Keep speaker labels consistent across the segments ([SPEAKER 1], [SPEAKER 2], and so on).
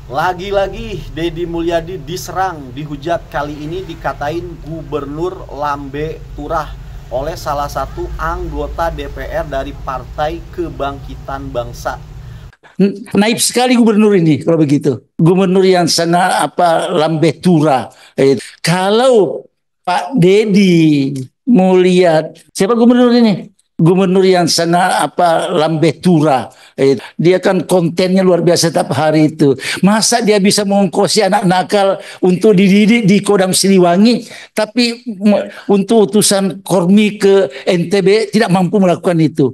[SPEAKER 1] Lagi-lagi Deddy Mulyadi diserang, dihujat, kali ini dikatain gubernur lambe turah oleh salah satu anggota DPR dari Partai Kebangkitan Bangsa.
[SPEAKER 2] Naif sekali gubernur ini kalau begitu. Gubernur yang sangat lambe tura. Kalau Pak Deddy Mulyadi, siapa gubernur ini? Gubernur yang sangat lambe tura. Dia kan kontennya luar biasa setiap hari itu. Masa dia bisa mengongkosi anak nakal untuk dididik di Kodam Siliwangi, tapi untuk utusan Kormi ke NTB tidak mampu melakukan itu.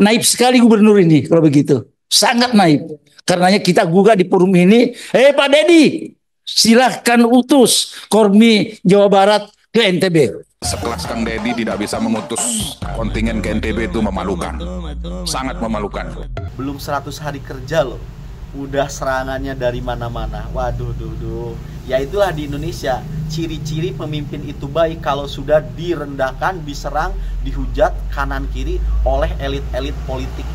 [SPEAKER 2] Naif sekali gubernur ini kalau begitu. Sangat naif. Karenanya kita gugah di forum ini, Pak Deddy, silahkan utus Kormi Jawa Barat ke NTB.
[SPEAKER 3] Sekelas Kang Deddy tidak bisa mengutus kontingen ke NTB itu memalukan. Sangat memalukan.
[SPEAKER 1] Belum 100 hari kerja loh, udah serangannya dari mana-mana. Waduh, ya itulah di Indonesia. Ciri-ciri pemimpin itu baik kalau sudah direndahkan, diserang, dihujat kanan kiri oleh elit-elit politik.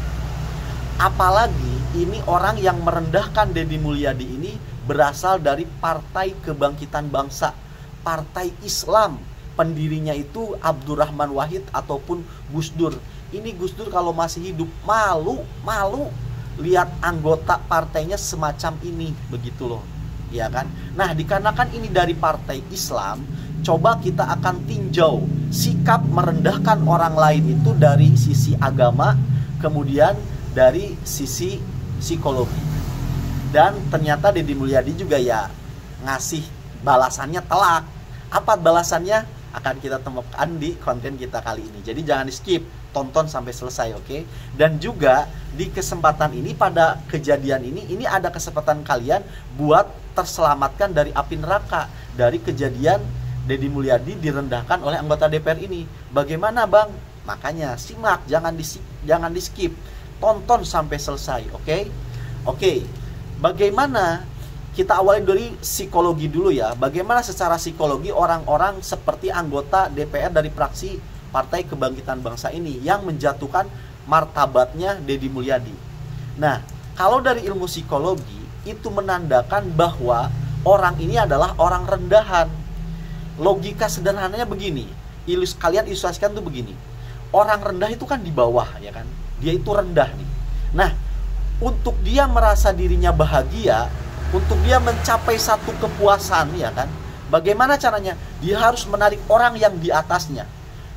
[SPEAKER 1] Apalagi ini orang yang merendahkan Deddy Mulyadi ini berasal dari Partai Kebangkitan Bangsa, Partai Islam. Pendirinya itu Abdurrahman Wahid ataupun Gus Dur. Ini Gus Dur kalau masih hidup malu lihat anggota partainya semacam ini, begitu loh, ya kan? Nah, dikarenakan ini dari partai Islam, coba kita akan tinjau sikap merendahkan orang lain itu dari sisi agama, kemudian dari sisi psikologi. Dan ternyata Deddy Mulyadi juga ya ngasih balasannya telak. Apa balasannya? Akan kita temukan di konten kita kali ini. Jadi jangan di skip, tonton sampai selesai, oke? Dan juga di kesempatan ini, pada kejadian ini ada kesempatan kalian buat terselamatkan dari api neraka, dari kejadian Deddy Mulyadi direndahkan oleh anggota DPR ini. Bagaimana bang? Makanya simak, jangan di skip, tonton sampai selesai, oke? Oke, bagaimana? Kita awali dari psikologi dulu ya. Bagaimana secara psikologi orang-orang seperti anggota DPR dari fraksi Partai Kebangkitan Bangsa ini yang menjatuhkan martabatnya Deddy Mulyadi. Nah, kalau dari ilmu psikologi itu menandakan bahwa orang ini adalah orang rendahan. Logika sederhananya begini, kalian ilustrasikan tuh begini. Orang rendah itu kan di bawah, ya kan? Dia itu rendah nih. Nah, untuk dia merasa dirinya bahagia, untuk dia mencapai satu kepuasan, ya kan? Bagaimana caranya? Dia harus menarik orang yang di atasnya.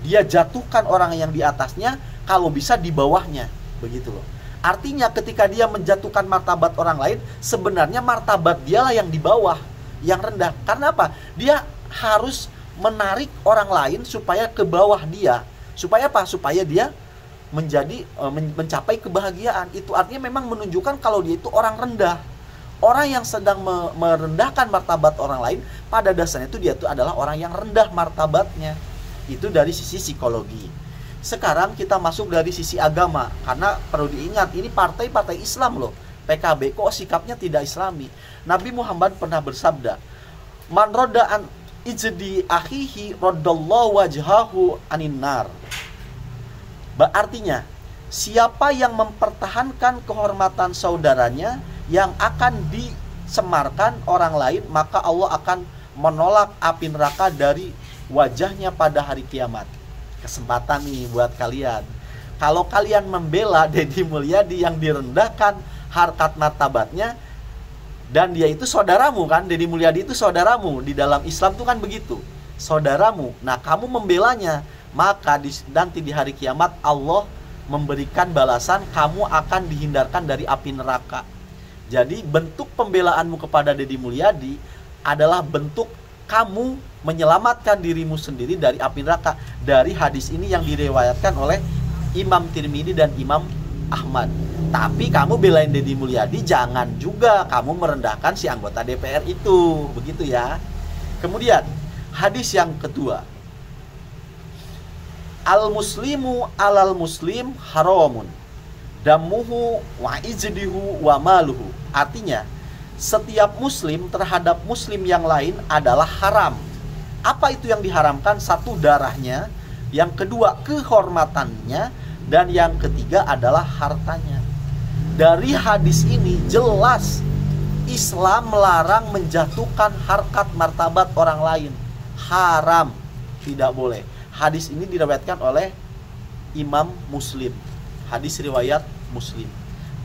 [SPEAKER 1] Dia jatuhkan orang yang di atasnya, kalau bisa di bawahnya. Begitu loh. Artinya ketika dia menjatuhkan martabat orang lain, sebenarnya martabat dialah yang di bawah, yang rendah. Karena apa? Dia harus menarik orang lain supaya ke bawah dia. Supaya apa? Supaya dia mencapai kebahagiaan. Itu artinya memang menunjukkan kalau dia itu orang rendah. Orang yang sedang merendahkan martabat orang lain, pada dasarnya itu dia itu adalah orang yang rendah martabatnya. Itu dari sisi psikologi. Sekarang kita masuk dari sisi agama, karena perlu diingat ini partai-partai Islam loh. PKB kok sikapnya tidak Islami. Nabi Muhammad pernah bersabda, "Man roda an ijdi akhihi roddallahu wajhahu anin nar." Artinya, siapa yang mempertahankan kehormatan saudaranya yang akan disemarkan orang lain, maka Allah akan menolak api neraka dari wajahnya pada hari kiamat. Kesempatan nih buat kalian. Kalau kalian membela Deddy Mulyadi yang direndahkan harkat martabatnya, dan dia itu saudaramu kan, Deddy Mulyadi itu saudaramu, di dalam Islam tuh kan begitu, saudaramu. Nah, kamu membelanya, maka nanti di hari kiamat Allah memberikan balasan, kamu akan dihindarkan dari api neraka. Jadi bentuk pembelaanmu kepada Deddy Mulyadi adalah bentuk kamu menyelamatkan dirimu sendiri dari api neraka. Dari hadis ini yang diriwayatkan oleh Imam Tirmidzi dan Imam Ahmad. Tapi kamu belain Deddy Mulyadi, jangan juga kamu merendahkan si anggota DPR itu. Begitu ya. Kemudian hadis yang kedua, al-muslimu alal muslim haramun damuhu wa ijdihu wa maluhu. Artinya, setiap muslim terhadap muslim yang lain adalah haram. Apa itu yang diharamkan? Satu, darahnya. Yang kedua, kehormatannya. Dan yang ketiga adalah hartanya. Dari hadis ini jelas Islam melarang menjatuhkan harkat martabat orang lain. Haram, tidak boleh. Hadis ini diriwayatkan oleh Imam Muslim. Hadis riwayat Muslim.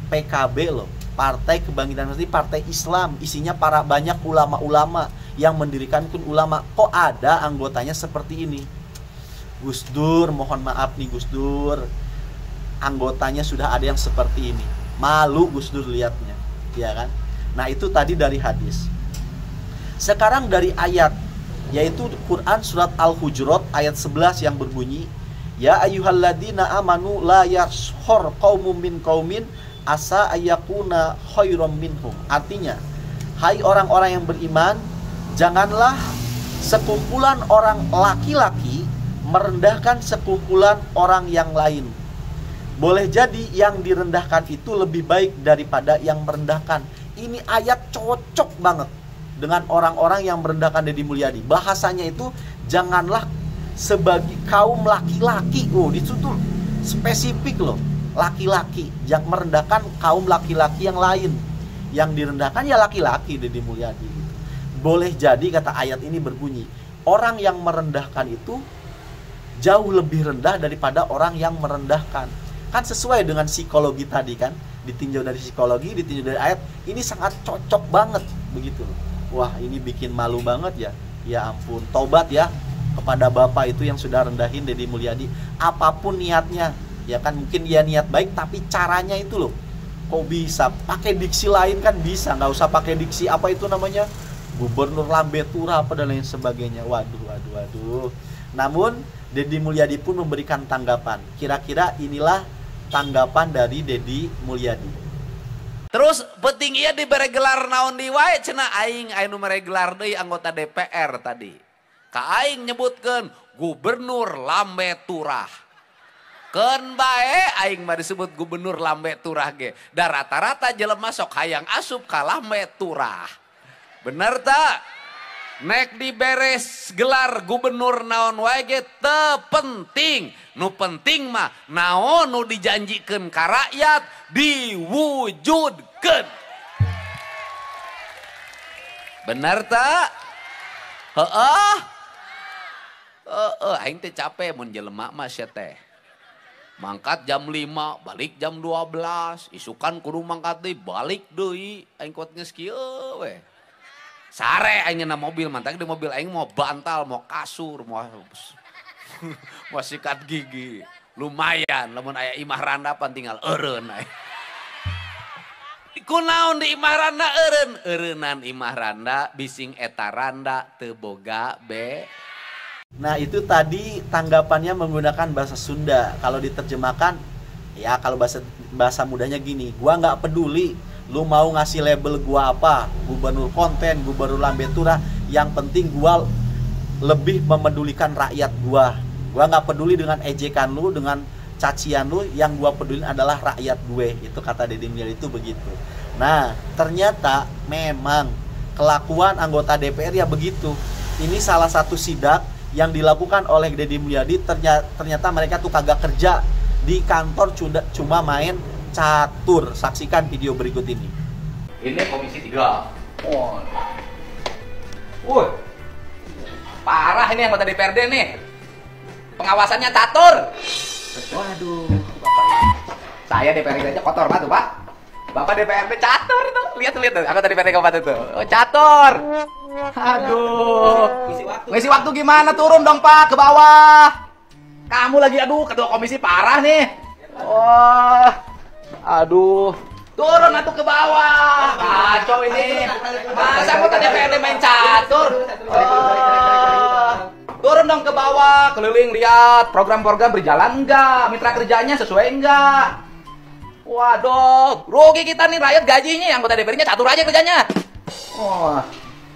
[SPEAKER 1] PKB loh, Partai Kebangkitan Nasional, partai Islam, isinya para banyak ulama-ulama yang mendirikan kun ulama. Kok ada anggotanya seperti ini? Gus Dur, mohon maaf nih Gus Dur, anggotanya sudah ada yang seperti ini. Malu Gus Dur lihatnya, ya kan? Nah itu tadi dari hadis. Sekarang dari ayat, yaitu Quran surat Al-Hujurat ayat 11 yang berbunyi, ya ayyuhalladzina amanu la yashhor qaumun min qaumin asa ayyakuna khairum minhum. Artinya, hai orang-orang yang beriman, janganlah sekumpulan orang laki-laki merendahkan sekumpulan orang yang lain. Boleh jadi yang direndahkan itu lebih baik daripada yang merendahkan. Ini ayat cocok banget dengan orang-orang yang merendahkan Deddy Mulyadi. Bahasanya itu janganlah sebagai kaum laki-laki. Oh, itu tuh spesifik loh. Laki-laki yang merendahkan kaum laki-laki yang lain. Yang direndahkan ya laki-laki Deddy Mulyadi. Boleh jadi kata ayat ini berbunyi, orang yang merendahkan itu jauh lebih rendah daripada orang yang merendahkan. Kan sesuai dengan psikologi tadi kan, ditinjau dari psikologi, ditinjau dari ayat, ini sangat cocok banget begitu. Wah, ini bikin malu banget ya. Ya ampun, tobat ya kepada Bapak itu yang sudah rendahin Deddy Mulyadi. Apapun niatnya, ya kan mungkin dia niat baik tapi caranya itu loh. Kok bisa pakai diksi lain kan bisa, nggak usah pakai diksi apa itu namanya? Gubernur Lambe Tura apa dan lain sebagainya. Waduh. Namun Deddy Mulyadi pun memberikan tanggapan. Kira-kira inilah tanggapan dari Deddy Mulyadi.
[SPEAKER 4] Terus penting ieu dibere gelar naon di wae cenah aing anu mere gelar deui anggota DPR tadi. Ka aing nyebutkeun Gubernur Lambe Turah. Keun bae aing mah disebut Gubernur Lambe Turah ge. Da rata-rata jelema sok hayang asup ka Lambe Turah. Bener tak? Nek diberes gelar gubernur naon wae ge teu penting. Nu penting mah naon nu dijanjikeun ka rakyat diwujudkeun. Bener tak? Heeh. Aing teh capek mun jelema mah sia teh. Mangkat jam 5, balik jam 12, isukan kudu mangkat deui, balik deui. Aing kuat geus kieu we. Sare aing na mobil, mantap di mobil aing mau bantal, mau kasur, mau sikat gigi. Lumayan, lamun aya imah randa pan tinggal eureun aing. Kunaon di imah randa eureun? Eureunan imah randa bising eta randa teu boga be.
[SPEAKER 1] Nah, itu tadi tanggapannya menggunakan bahasa Sunda. Kalau diterjemahkan ya kalau bahasa mudanya gini, gua nggak peduli lu mau ngasih label gua apa, gubernur konten, gubernur Lambe Turah, yang penting gua lebih memedulikan rakyat gua. Gua nggak peduli dengan ejekan lu, dengan cacian lu, yang gua peduli adalah rakyat gue. Itu kata Deddy Mulyadi itu begitu. Nah, ternyata memang kelakuan anggota DPR ya begitu. Ini salah satu sidak yang dilakukan oleh Deddy Mulyadi. Ternyata mereka tuh kagak kerja di kantor, cuma main catur. Saksikan video berikut ini.
[SPEAKER 4] Ini komisi 3. Parah ini anggota DPRD nih. Pengawasannya catur. Waduh. Saya DPRD aja kotor banget tuh, Pak. Bapak DPRD catur itu. Lihat anggota DPRD kabupaten itu. Oh, catur. Aduh. Ngisi waktu gimana? Turun dong, Pak, ke bawah. Kamu lagi ketua komisi parah nih. Oh. Aduh, turun atuh ke bawah. Kacau ini. Masa anggota DPRD main catur? Turun dong ke bawah, keliling lihat program-program berjalan enggak, mitra kerjanya sesuai enggak. Waduh, rugi kita nih rakyat gajinya, anggota DPRD-nya catur aja kerjanya. Wah.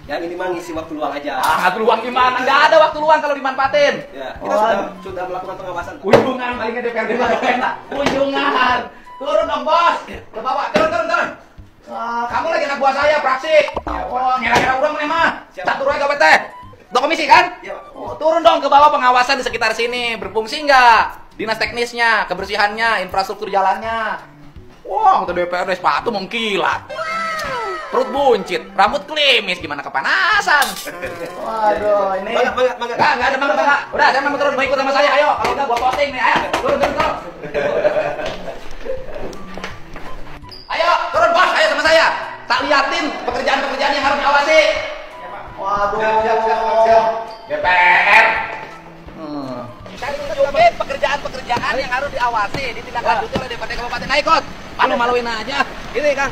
[SPEAKER 5] Yang ini mah ngisi waktu luang aja.
[SPEAKER 4] Waktu luang gimana? Nggak ada waktu luang kalau dimanfaatin.
[SPEAKER 5] Ya, kita sudah melakukan pengawasan.
[SPEAKER 4] Kunjungan palingnya DPRD mah enak. Kunjungan. Turun dong, Bos. Ke bawah. Turun. Kamu lagi anak buah saya, praksi. Oh, ngira-ngira urang nih mah. Catur aja gawe teh. Udah komisi kan?
[SPEAKER 5] Iya, Pak.
[SPEAKER 4] Oh, turun dong ke bawah, pengawasan di sekitar sini. Berfungsi nggak? Dinas teknisnya, kebersihannya, infrastruktur jalannya. Wah, anggota DPRD sepatu mengkilat. perut buncit, rambut klimis, gimana kepanasan? Waduh, ini.
[SPEAKER 5] Mangga.
[SPEAKER 4] Nggak ada mangga. Udah, saya mau turun, mau ikut sama saya, ayo. Kalau nggak gua posting nih, ayo. Turun. Ayo, turun bos, ayo sama saya. Tak liatin pekerjaan-pekerjaan yang harus diawasi. Waduh. Siap. DPR. Saya tunjukin pekerjaan-pekerjaan yang harus diawasi, ditindaklanjuti oleh DPRD Kabupaten. Nah, ikut. Malu-maluin aja.
[SPEAKER 5] Ini Kang,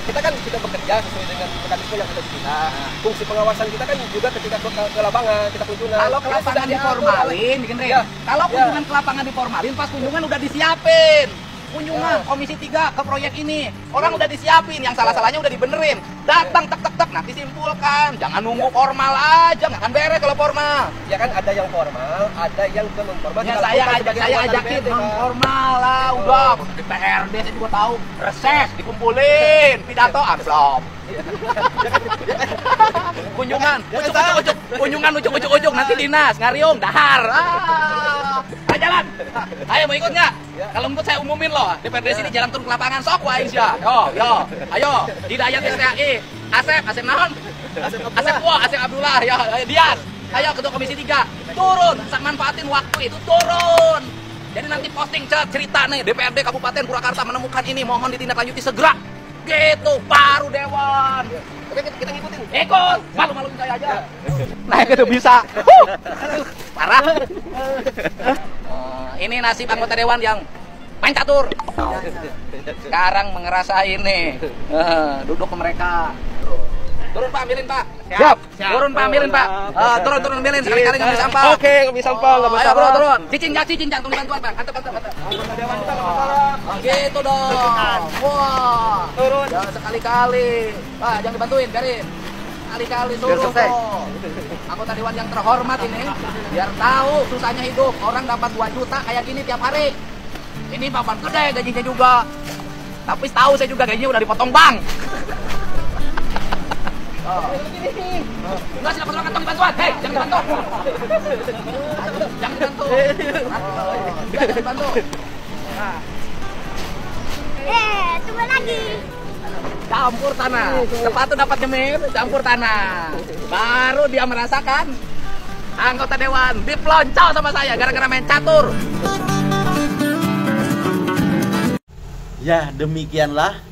[SPEAKER 5] kita kan sudah bekerja sesuai dengan mekanisme yang ada di kita. Fungsi pengawasan kita kan juga ketika ke lapangan, kita kunjungan.
[SPEAKER 4] Kalau ke lapangan
[SPEAKER 5] sudah
[SPEAKER 4] diformalin, bikin
[SPEAKER 5] Ya.
[SPEAKER 4] Kalau kunjungan ke lapangan diformalin, pas kunjungan udah disiapin. Kunjungan Komisi 3 ke proyek ini, orang udah disiapin, yang salah-salahnya udah dibenerin. Datang tek nanti simpulkan. Jangan nunggu formal aja, nggak akan beres kalau formal.
[SPEAKER 5] Ya kan ada yang formal, ada yang non formal.
[SPEAKER 4] Ya saya ajakin non formal lah, udah di PRD saya juga tahu. Reses dikumpulin, pidato amplop. Kunjungan ujuk nanti dinas ngariung dahar. Ayo jalan. Ayo mau ikut nggak? Kalau ikut saya umumin loh. DPRD sini jarang turun ke lapangan, sok wa Aisyah. Yo. Ayo, Hidayat STAI. Asep naon? Asep Abdullah, ya Dias. Ayo ketua Komisi 3. Turun, manfaatin waktu itu turun. Jadi nanti posting cerita nih DPRD Kabupaten Purwakarta menemukan ini, mohon ditindaklanjuti segera. Gitu, baru Dewan. Oke, kita ngikutin. Ikut, malu-maluin saya aja. Naik itu bisa. Parah. Ini nasib anggota Dewan yang main catur. Sekarang mengerasa ini. Duduk ke mereka. Turun Pak, ambilin Pak. Siap. Turun Pak, ambilin Pak. Turun ambilin, sekali-kali ngambil sampah.
[SPEAKER 5] Oke, ngambil sampah, nggak masalah.
[SPEAKER 4] Ayo bro, turun. Cicing, tunggu bantuan Pak. Antep.
[SPEAKER 5] Anggota dewan kita nggak masalah.
[SPEAKER 4] Gitu dong. Wah.
[SPEAKER 5] Turun.
[SPEAKER 4] Jangan sekali-kali. Pak, jangan dibantuin, biarin. Kali-kali turun dong. Anggota dewan yang terhormat ini, biar tahu susahnya hidup. Orang dapat 2 juta kayak gini tiap hari. Ini papan gede gajinya juga. Tapi tahu saya juga gajinya udah dipotong bank. Enggak, silakan kantong dibantuan. Hei, jangan dibantu. Jangan dibantu. Jangan dibantu.
[SPEAKER 6] Tunggu lagi.
[SPEAKER 4] Campur tanah. Sepatu dapat nyemir, campur tanah. Baru dia merasakan anggota dewan diploncol sama saya gara-gara main catur.
[SPEAKER 1] Ya, demikianlah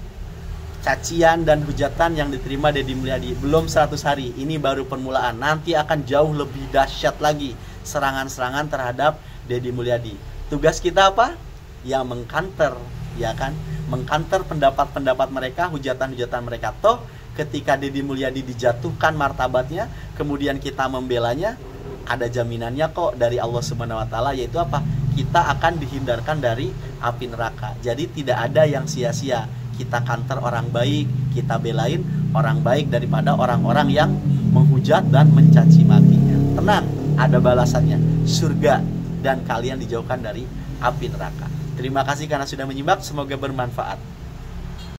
[SPEAKER 1] cacian dan hujatan yang diterima Deddy Mulyadi. Belum 100 hari, ini baru permulaan. Nanti akan jauh lebih dahsyat lagi serangan-serangan terhadap Deddy Mulyadi. Tugas kita apa? Ya mengkanter, ya kan? Mengkanter pendapat-pendapat mereka, hujatan-hujatan mereka. Toh ketika Deddy Mulyadi dijatuhkan martabatnya, kemudian kita membelanya, ada jaminannya kok dari Allah Subhanahu wa taala, yaitu apa? Kita akan dihindarkan dari api neraka. Jadi tidak ada yang sia-sia. Kita kanter orang baik, kita belain orang baik daripada orang-orang yang menghujat dan mencaci makinya. Tenang, ada balasannya, surga, dan kalian dijauhkan dari api neraka. Terima kasih karena sudah menyimak, semoga bermanfaat.